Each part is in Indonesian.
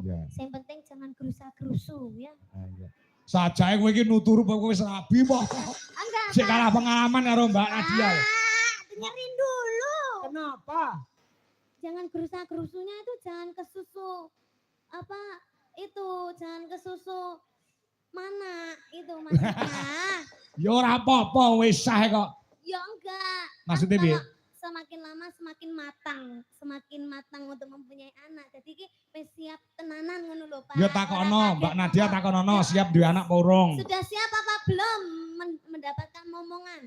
Iya. Yang penting jangan gerusa-gerusu ya. Iya. Sajae kowe iki nutur kowe wis rabi po. Enggak. Sik kalah pengalaman karo Mbak Nadia. Dengerin dulu. Kenapa? Jangan gerusa-gerusunya itu jangan ke susu apa itu jangan ke susu mana itu maksudnya. Ya ora apa-apa wis sah kok. Ya enggak. Maksudnya Kan piye? kalau semakin lama semakin matang untuk mempunyai anak. Jadi ki wis siap tenanan ngono lho, Pak. Ya takono, Ora Mbak kaget Nadia kok. takono Ya, siap duwe anak apa urung? Sudah siap apa belum mendapatkan momongan?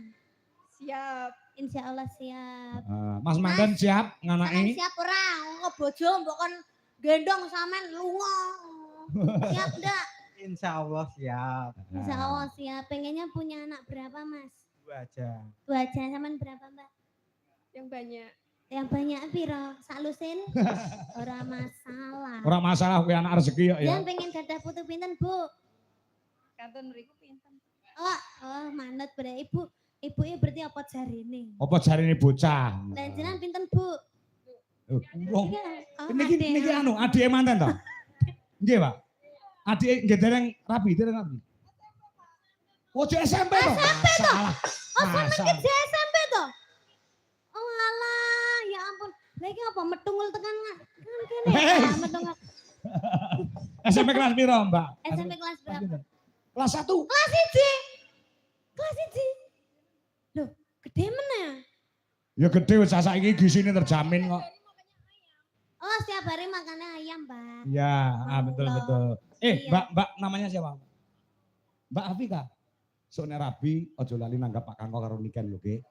Siap. Insya Allah siap. Mas Mandan siap Sampeyan nganaki? siap ora? Kok bojo mbok kon gendong sampean lunga. Siap ndak? Insya Allah siap. Insya Allah siap. Pengennya punya anak berapa, Mas? 2 aja. 2 aja. Sampean berapa, Mbak? Yang banyak. Yang banyak piro? Sak lusin? Ora masalah. Ora masalah kowe anak rezeki ya. Yang pengen gadah putu pinten, Bu? Kanton mriku pinten? Oh, manut berarti Ibu. Ibu ini berarti apa jarine? Apa jarine bocah? Dan jenengan pinten, Bu? Wong Oh, niki adek. niki anu adike manten to? Nggih, Pak. Adike nggih dereng rabi, dereng rabi. Oh, di SMP to? SMP toh? Oh, Masalah. sampe di SMP toh? Oh alah, ya ampun. Lagi apa metungul tekan kan kene. Hei. Metungul. SMP kelas piro, Mbak? SMP kelas berapa? Kelas 1. Kelas 1. Kelas 1. Loh, gede mana? Ya gede wis saiki gisine terjamin kok. Oh, setiap hari makannya ayam, Mbak. Iya, betul Allah. betul. Iya. Mbak namanya siapa? Mbak Afika. Sok nek rabi aja lali nanggap Pak Kangko karo Niken lho, Ge.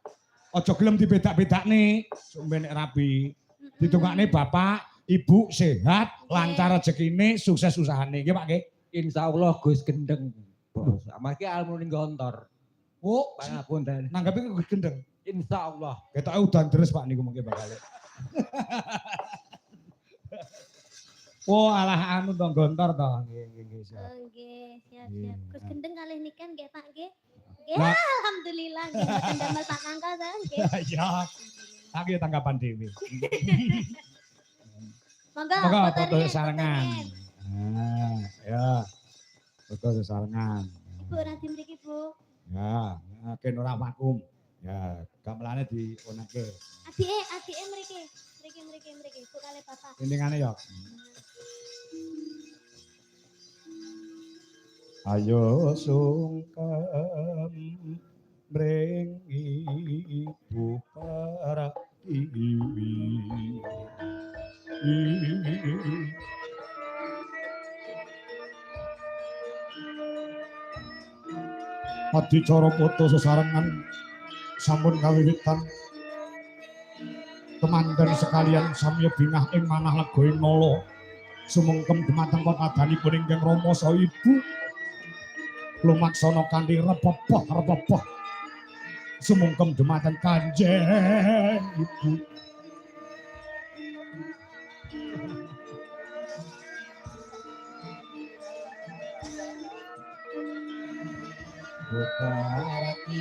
Aja gelem dibedak-bedakne. Sok mbek nek rabi. Ditungakne bapak, ibu sehat, lancar rezekine, sukses usahane. Nggih, Pak, nggih. Insya Allah Gus gendeng. Bos, amarga almu ning gontor. Oh, Pangapunten. nanggapi Gus gendeng. Insya Allah. Ketoke udan deres Pak niku mungkin bakal. Oh, alah anu to gontor to. Nggih, nggih, nggih. siap. Oke, siap. Iya. Terus gendeng kali niken nggih, Pak, nggih. Nggih, Lah. alhamdulillah nggih mboten damel Pak Kangka ta, nggih. Ya. Aku ya tanggapan dewi. Monggo Monggo foto foto riyen, sarengan. foto riyen. Ya. Foto sarengan. Ibu nanti mriki, Bu. Ya, ken ora vakum. Ya, gamelane dionake. Adike mriki. Mriki. Bu kali Bapak. Intingane ya. Ayo sungkem mring ibu para iwi. Adicara foto sesarengan sampun kawiwitan. Temanten sekalian samya bingah ing manah legoing nala. Sumengkem dumateng padhanipun ingkang Rama saha Ibu. Lumaksana kanthi repepeh. Sumengkem dumateng Kanjeng Ibu. Bukarati